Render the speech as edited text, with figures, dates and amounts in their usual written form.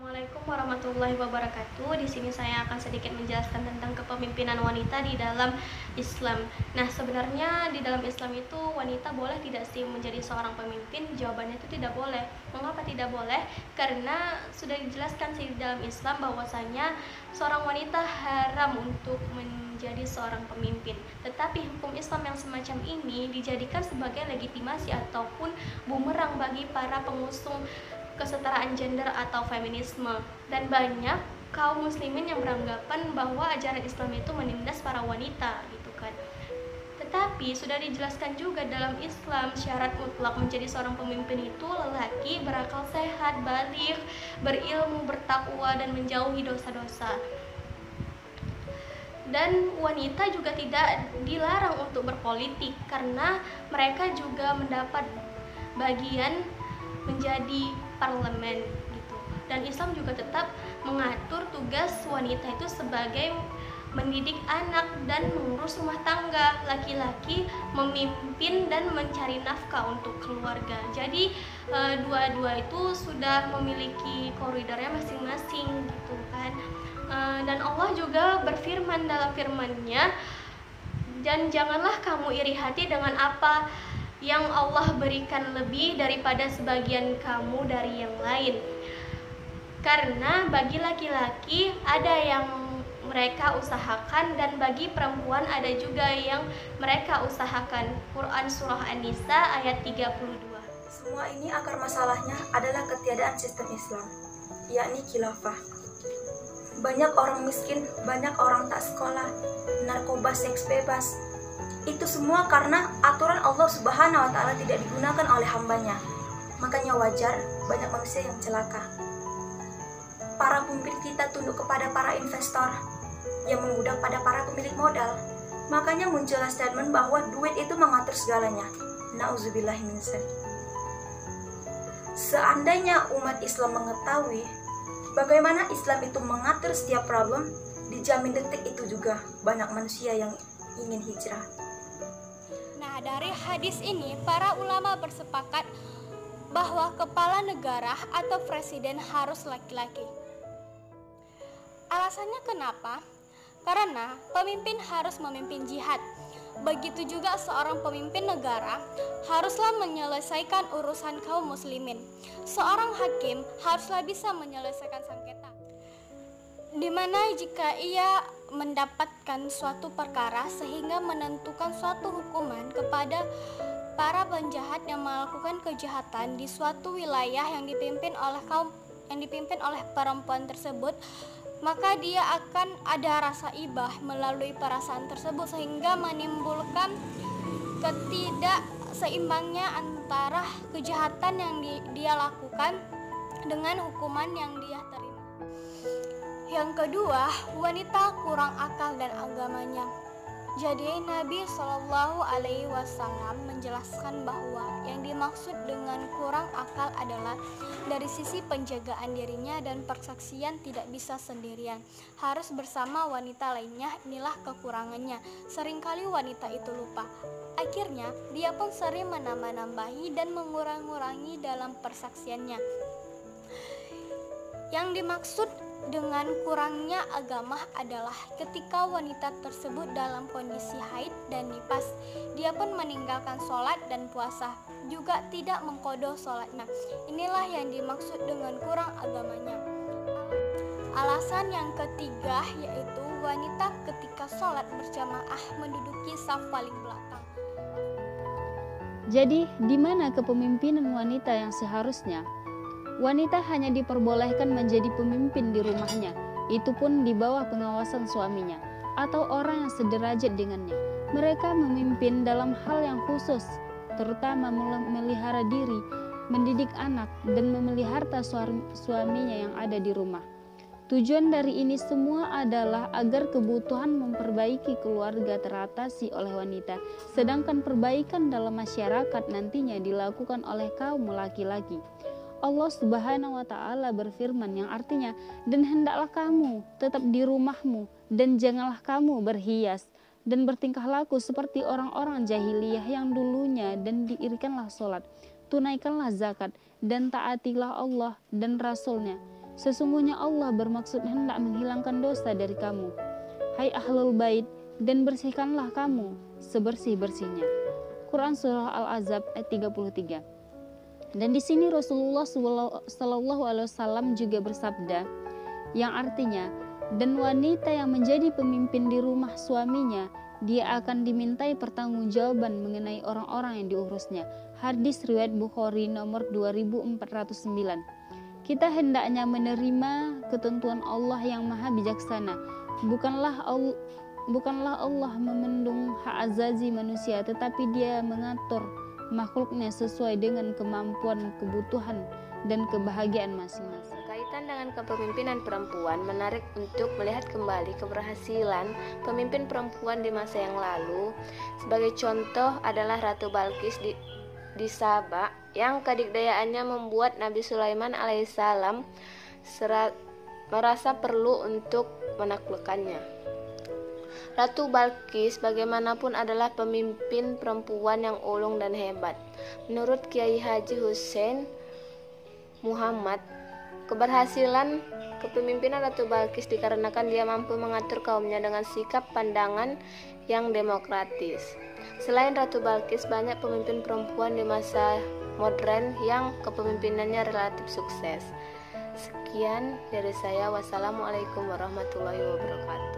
Assalamualaikum warahmatullahi wabarakatuh. Di sini saya akan sedikit menjelaskan tentang kepemimpinan wanita di dalam Islam. Nah, sebenarnya di dalam Islam itu wanita boleh tidak sih menjadi seorang pemimpin? Jawabannya itu tidak boleh. Mengapa tidak boleh? Karena sudah dijelaskan sih di dalam Islam bahwasanya seorang wanita haram untuk menjadi seorang pemimpin. Tetapi hukum Islam yang semacam ini dijadikan sebagai legitimasi ataupun bumerang bagi para pengusung kesetaraan gender atau feminisme, dan banyak kaum muslimin yang beranggapan bahwa ajaran Islam itu menindas para wanita gitu kan. Tetapi sudah dijelaskan juga dalam Islam syarat mutlak menjadi seorang pemimpin itu lelaki berakal sehat, baligh, berilmu, bertakwa dan menjauhi dosa-dosa. Dan wanita juga tidak dilarang untuk berpolitik karena mereka juga mendapat bagian menjadi parlemen gitu. Dan Islam juga tetap mengatur tugas wanita itu sebagai mendidik anak dan mengurus rumah tangga, laki-laki memimpin dan mencari nafkah untuk keluarga. Jadi dua-dua itu sudah memiliki koridornya masing-masing gitu kan. Dan Allah juga berfirman dalam firman-Nya, dan janganlah kamu iri hati dengan apa yang Allah berikan lebih daripada sebagian kamu dari yang lain. Karena bagi laki-laki ada yang mereka usahakan dan bagi perempuan ada juga yang mereka usahakan. Quran Surah An-Nisa ayat 32. Semua ini akar masalahnya adalah ketiadaan sistem Islam, yakni khilafah. Banyak orang miskin, banyak orang tak sekolah, narkoba, seks bebas. Itu semua karena aturan Allah Subhanahu wa Ta'ala tidak digunakan oleh hambanya. Makanya wajar banyak manusia yang celaka. Para pemimpin kita tunduk kepada para investor yang mengundang pada para pemilik modal. Makanya muncullah statement bahwa duit itu mengatur segalanya. Nauzubillahi min dzalik. Seandainya umat Islam mengetahui bagaimana Islam itu mengatur setiap problem, dijamin detik itu juga banyak manusia yang ingin hijrah. Nah, dari hadis ini, para ulama bersepakat bahwa kepala negara atau presiden harus laki-laki. Alasannya kenapa? Karena pemimpin harus memimpin jihad. Begitu juga seorang pemimpin negara haruslah menyelesaikan urusan kaum muslimin. Seorang hakim haruslah bisa menyelesaikan sengketa. Di mana jika ia mendapatkan suatu perkara sehingga menentukan suatu hukuman kepada para penjahat yang melakukan kejahatan di suatu wilayah yang dipimpin oleh perempuan tersebut, maka dia akan ada rasa ibah melalui perasaan tersebut sehingga menimbulkan ketidakseimbangnya antara kejahatan yang dia lakukan dengan hukuman yang dia terima. Yang kedua, wanita kurang akal dan agamanya. Jadi Nabi Shallallahu Alaihi Wasallam menjelaskan bahwa yang dimaksud dengan kurang akal adalah dari sisi penjagaan dirinya dan persaksian tidak bisa sendirian, harus bersama wanita lainnya. Inilah kekurangannya. Seringkali wanita itu lupa. Akhirnya dia pun sering menambah-nambahi dan mengurang-ngurangi dalam persaksiannya. Yang dimaksud dengan kurangnya agama adalah ketika wanita tersebut dalam kondisi haid dan nifas, dia pun meninggalkan sholat dan puasa, juga tidak mengqadha sholatnya. Inilah yang dimaksud dengan kurang agamanya. Alasan yang ketiga yaitu wanita ketika sholat berjamaah menduduki saf paling belakang. Jadi, di mana kepemimpinan wanita yang seharusnya? Wanita hanya diperbolehkan menjadi pemimpin di rumahnya, itu pun di bawah pengawasan suaminya atau orang yang sederajat dengannya. Mereka memimpin dalam hal yang khusus, terutama memelihara diri, mendidik anak, dan memelihara harta suaminya yang ada di rumah. Tujuan dari ini semua adalah agar kebutuhan memperbaiki keluarga teratasi oleh wanita, sedangkan perbaikan dalam masyarakat nantinya dilakukan oleh kaum laki-laki. Allah Subhanahu wa Ta'ala berfirman yang artinya, dan hendaklah kamu tetap di rumahmu dan janganlah kamu berhias dan bertingkah laku seperti orang-orang jahiliyah yang dulunya, dan diirikanlah sholat, tunaikanlah zakat, dan taatilah Allah dan Rasulnya. Sesungguhnya Allah bermaksud hendak menghilangkan dosa dari kamu, hai ahlul bait, dan bersihkanlah kamu sebersih-bersihnya. Quran surah Al-Ahzab ayat 33. Dan di sini Rasulullah SAW juga bersabda, yang artinya, dan wanita yang menjadi pemimpin di rumah suaminya, dia akan dimintai pertanggungjawaban mengenai orang-orang yang diurusnya. Hadis riwayat Bukhari nomor 2409. Kita hendaknya menerima ketentuan Allah yang maha bijaksana. Bukanlah Allah memendung hak azazi manusia, tetapi Dia mengatur makhluknya sesuai dengan kemampuan, kebutuhan, dan kebahagiaan masing-masing. Berkaitan dengan kepemimpinan perempuan, menarik untuk melihat kembali keberhasilan pemimpin perempuan di masa yang lalu. Sebagai contoh adalah Ratu Balqis di Saba, yang kedikdayaannya membuat Nabi Sulaiman alaihissalam merasa perlu untuk menaklukkannya. Ratu Balqis bagaimanapun adalah pemimpin perempuan yang ulung dan hebat. Menurut Kiai Haji Hussein Muhammad, keberhasilan kepemimpinan Ratu Balqis dikarenakan dia mampu mengatur kaumnya dengan sikap pandangan yang demokratis. Selain Ratu Balqis, banyak pemimpin perempuan di masa modern yang kepemimpinannya relatif sukses. Sekian dari saya. Wassalamualaikum warahmatullahi wabarakatuh.